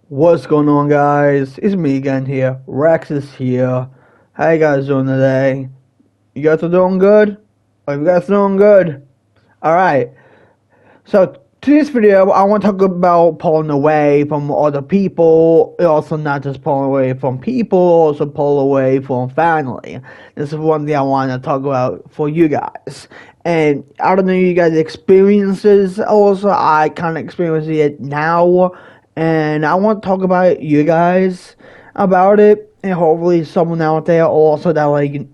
What's going on, guys? It's me again here. Rex is here. How you guys doing today? You guys are doing good? Are you guys doing good? Alright. So, today's video, I want to talk about pulling away from other people. Also, not just pulling away from people, also pull away from family. This is one thing I want to talk about for you guys. And I don't know you guys' experiences. Also, I kind of experience it now. And I want to talk about you guys about it. And hopefully someone out there also that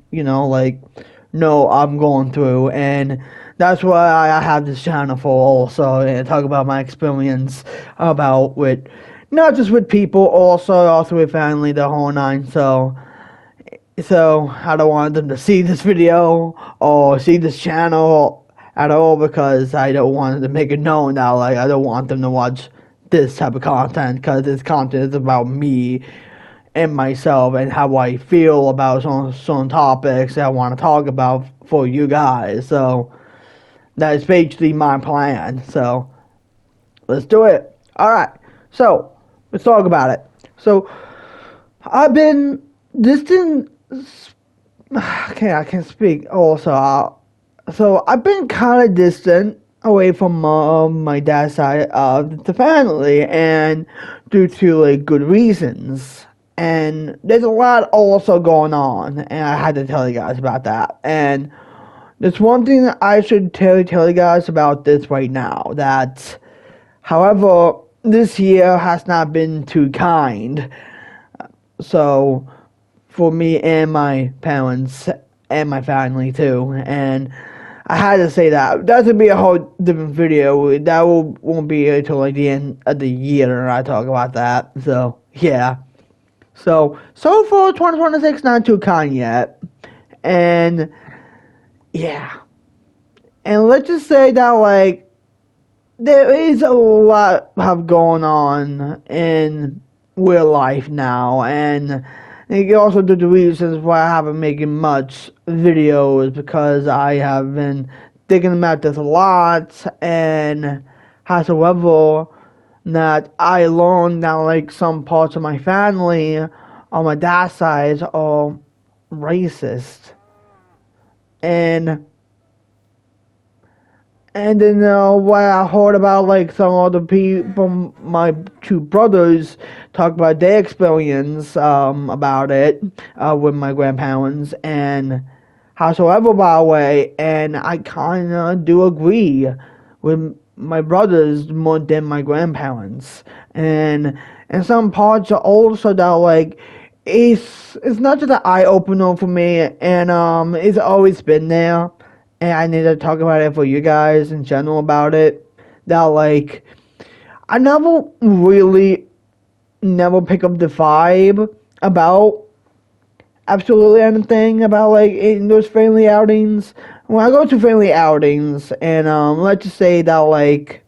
know I'm going through. And that's why I have this channel for also, and talk about my experience about with, not just with people, also with family, the whole nine. So I don't want them to see this video or see this channel at all, because I don't want to make it known that I don't want them to watch this type of content, because this content is about me and myself and how I feel about some topics that I want to talk about for you guys. So that is basically my plan. So let's do it. Alright. So let's talk about it. So I've been distant. Okay, I can't speak. Also, so I've been kind of distant away from my dad's side of the family, and due to good reasons. And there's a lot also going on, and I had to tell you guys about that. And there's one thing that I should tell you guys about this right now, that, however, this year has not been too kind. So, for me and my parents and my family too. And I had to say that. That would be a whole different video. That won't be until the end of the year I talk about that. So, yeah. So far 2026 not too kind yet. And yeah. And let's just say that there is a lot of going on in real life now, and also the reasons why I haven't making much videos, because I have been thinking about this a lot, and however that I learned that some parts of my family on my dad's side are racist. And then what I heard about some other people, my two brothers, talk about their experience about it with my grandparents, and howsoever, by the way, and I kind of do agree with my brothers more than my grandparents. And some parts are also that it's not just an eye opener for me, and it's always been there. And I need to talk about it for you guys in general about it. That I never pick up the vibe about absolutely anything about in those family outings. When I go to family outings, and let's just say that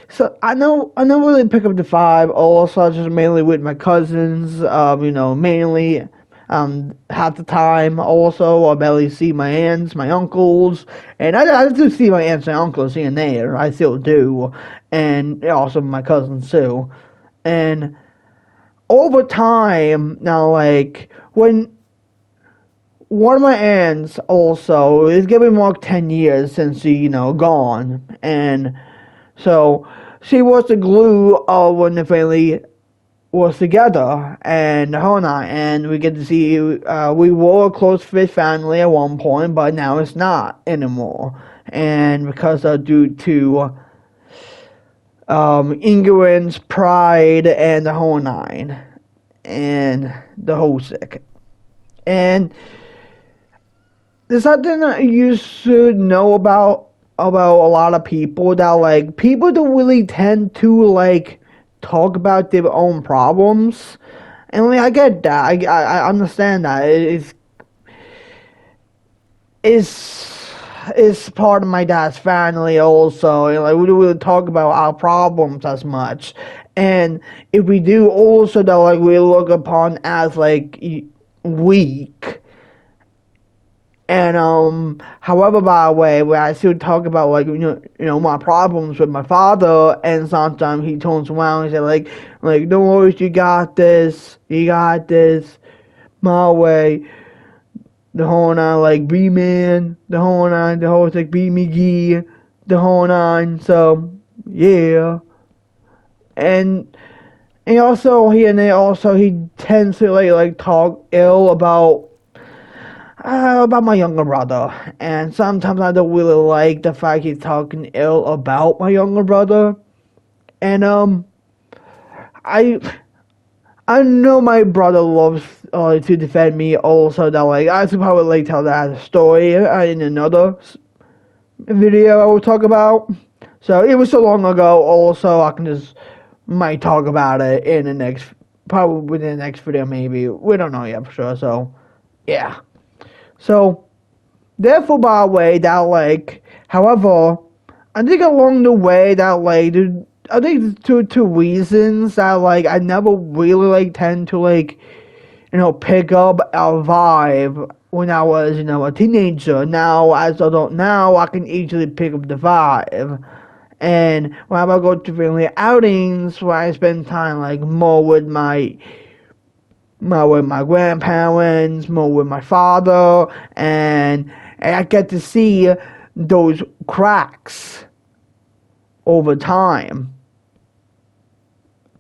so I never really pick up the vibe. Also, just mainly with my cousins. Mainly. Half the time, also, I barely see my aunts, my uncles, and I do see my aunts and uncles here and there. I still do, and also my cousins too. And over time, now, when one of my aunts also is giving marked 10 years since she, gone, and so she was the glue of when the family was together, and her and I, and we get to see, we were a close fit family at one point, but now it's not anymore, and because due to ignorance, pride, and the whole nine, and the whole sick. And there's something that you should know about a lot of people, that people don't really tend to talk about their own problems. And I get that. I understand that. It's part of my dad's family also. And we don't really talk about our problems as much. And if we do, also that we look upon as weak. And however, by the way, when I still talk about like my problems with my father, and sometimes he turns around and says like don't worry, you got this, my way, the whole nine, like B man, the whole nine, the whole like B McGee, the whole nine. So yeah, and he tends to like talk ill about my younger brother, and sometimes I don't really like the fact he's talking ill about my younger brother, and I I know my brother loves to defend me also. That like I should probably like tell that story in another video I will talk about. So it was so long ago. Also, I can just might talk about it in the next, probably within the next video maybe. We don't know yet for sure. So yeah. So therefore, by the way, that like, however, I think along the way that like, I think two reasons that like I never really like tend to like, pick up a vibe when I was a teenager. Now as an adult now, I can easily pick up the vibe. And when I go to family outings, where I spend time like more with my grandparents, more with my father, and I get to see those cracks over time.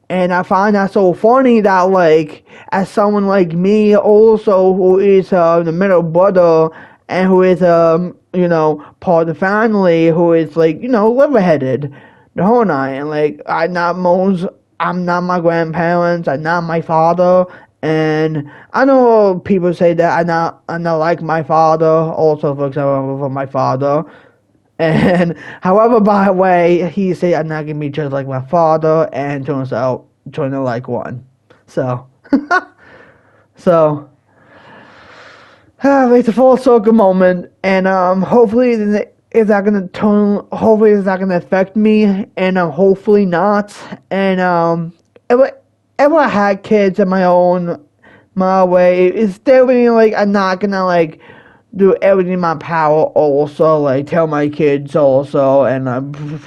And I find that so funny that like, as someone like me also who is the middle brother and who is part of the family who is like level-headed the whole night, and like I'm not my grandparents, I'm not my father. And I know people say that I'm not like my father. Also, for example, for my father. And however, by the way, he said I'm not gonna be just like my father, and turns out trying to like one. So, so it's a full circle moment, and hopefully it's not gonna hopefully it's not gonna affect me, and hopefully not. And if I had kids of my way, it's definitely like I'm not gonna like do everything in my power also, like tell my kids also, and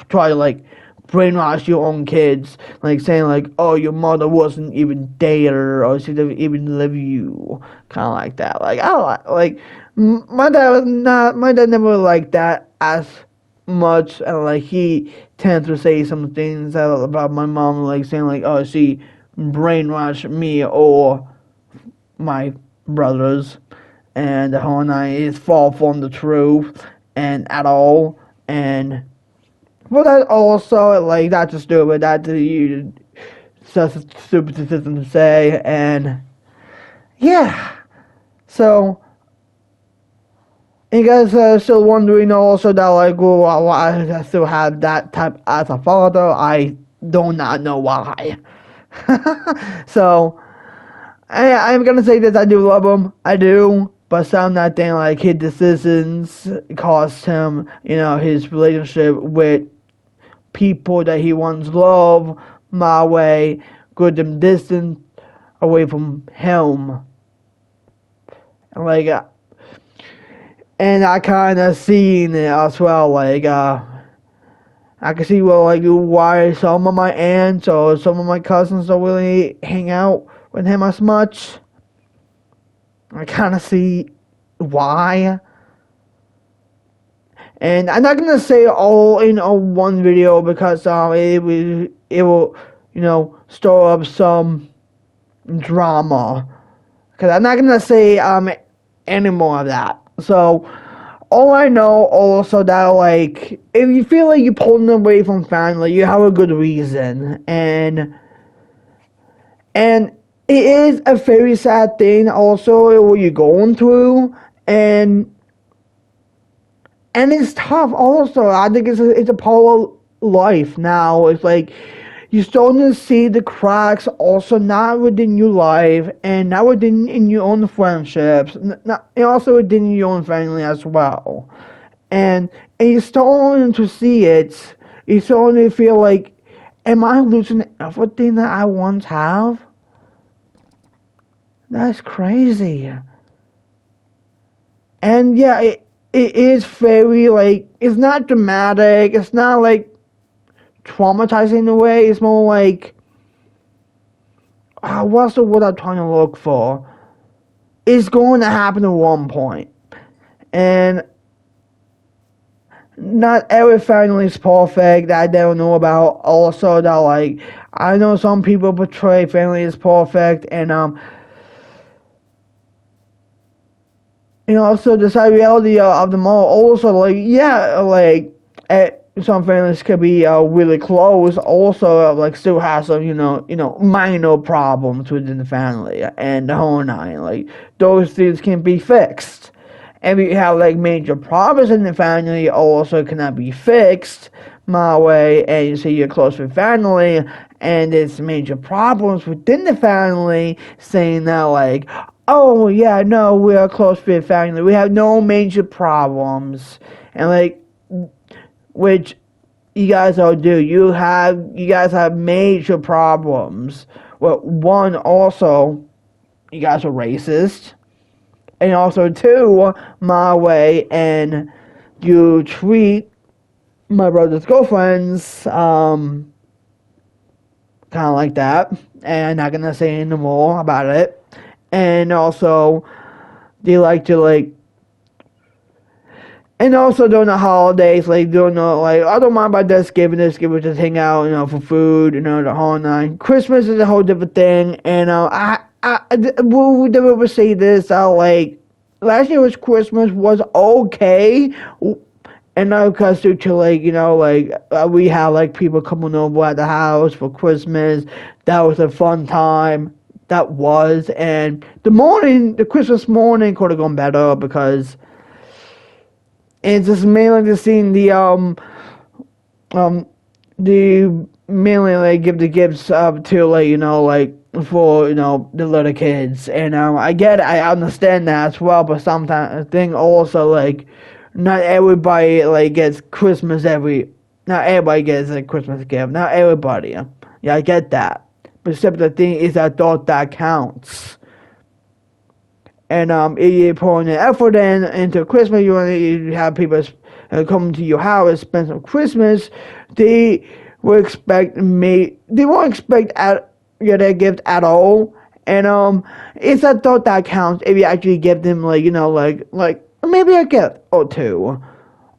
try to like brainwash your own kids, like saying like, oh, your mother wasn't even there, or she didn't even love you, kind of like that. Like my dad never like that as much, and like he tends to say some things about my mom, like saying like, oh, she brainwashed me or my brothers, and the whole night is far from the truth and at all. And well, that also like that's just stupid. That's such a stupid system to say. And yeah, so you guys are still wondering also that like, well, I still have that type as a father. I do not know why. So I'm gonna say this: I do love him. I do. But some that thing like his decisions cost him, his relationship with people that he once loved my way, put them distant away from him. And like, and I kind of seen it as well. Like, I can see why some of my aunts or some of my cousins don't really hang out with him as much. I kind of see why. And I'm not gonna say all in one video because it will stir up some drama. Because I'm not gonna say any more of that. So all I know also that like if you feel like you're pulling away from family, you have a good reason, and it is a very sad thing also what you're going through, and it's tough also. I think it's a part of life now. It's like you're starting to see the cracks also not within your life and not within in your own friendships, not, and also within your own family as well. And you're starting to see it. You're starting to feel like, am I losing everything that I once have? That's crazy. And yeah, it is very, like, it's not dramatic, it's not, like, traumatizing in a way, it's more like, what's the word I'm trying to look for? It's going to happen at one point. And not every family is perfect that I don't know about. Also, that, like, I know some people portray family as perfect, and so the sad reality of them all. Also, like, yeah, like, some families could be really close. Also, like, still have some, minor problems within the family and the whole nine. Like, those things can be fixed. And if you have, like, major problems in the family, also cannot be fixed my way, and you say you're close with family, and there's major problems within the family, saying that, like, oh yeah, no, we are close with family, we have no major problems, and, like, which you guys all do. You guys have major problems. Well, one, also, you guys are racist. And also, two, my way, and you treat my brother's girlfriends, kind of like that. And I'm not gonna say any more about it. And also, they like to, like, and also during the holidays, like, during the, like, I don't mind about Thanksgiving, just hang out, for food, the whole nine. Christmas is a whole different thing, and, we'll never say this, like, last year's Christmas was okay, and not because due to, like, we had, like, people coming over at the house for Christmas. That was a fun time. That was, and the Christmas morning could have gone better, because it's just mainly just seeing the mainly, like, give the gifts up to, like, like, for, the little kids. And I understand that as well, but sometimes I think also, like, not everybody, like, gets Christmas not everybody gets a Christmas gift, not everybody. Yeah, I get that, but except the thing is, I thought that counts. And if you put an effort into Christmas, you have people come to your house, spend some Christmas. They will expect they won't expect their gift at all. And it's a thought that counts if you actually give them, like, like maybe a gift or two,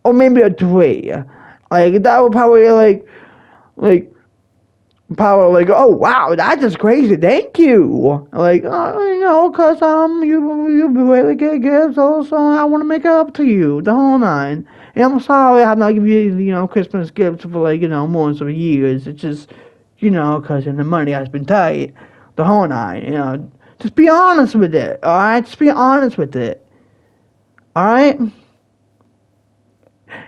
or maybe a three. Like, that would probably, like Power, like, oh wow, that's just crazy. Thank you. Like, cause you really good gifts. Also, I want to make it up to you the whole nine. And I'm sorry I have not given you Christmas gifts for, like, more than years. It's just cause the money has been tight the whole nine. Just be honest with it. All right, just be honest with it. All right.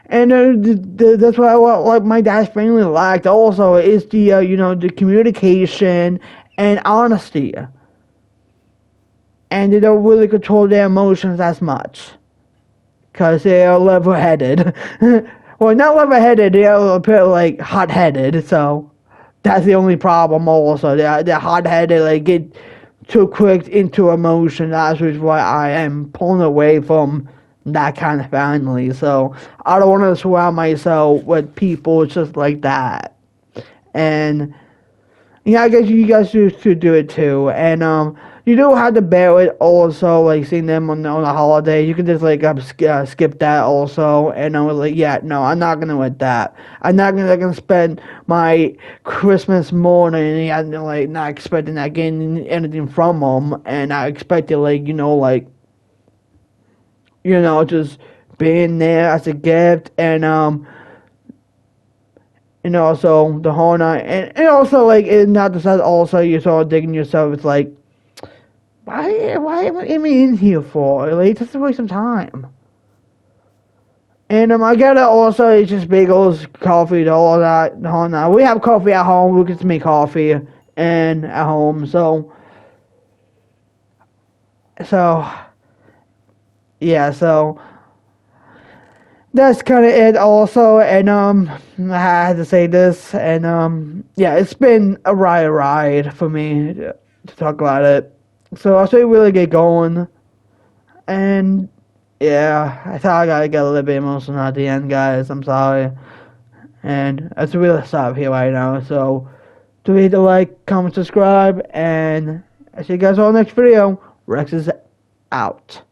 And that's what like my dad's family lacked. Also, is the the communication and honesty, and they don't really control their emotions as much, cause they are level-headed. Well, not level-headed. They are a bit, like, hot-headed. So that's the only problem. Also, they're hot-headed. Like, get too quick into emotion. That's why I am pulling away from that kind of family. So I don't want to surround myself with people just like that. And yeah, I guess you guys should do it too. And you do have to bear it also, like, seeing them on the holiday. You can just, like, skip that also. And I was like, yeah, no, I'm not gonna let that. I'm not gonna spend my Christmas morning and, like, not expecting not getting anything from them, and I expected, like, just being there as a gift, and also the whole night, and also, like, it's not just that. Also, you sort of digging yourself. It's like, why am I in here for? Like, just to waste some time. And I get it. Also, it's just bagels, coffee, all that. The whole night. We have coffee at home. We get to make coffee and at home. So yeah. So that's kind of it also. And I had to say this. And yeah, it's been a ride for me to talk about it. So I'll say really get going. And Yeah, I thought I gotta get a little bit emotional at the end, guys. I'm sorry. And it's really stop here right now. So, do hit the like, comment, subscribe, and I'll see you guys all next video. Rex is out.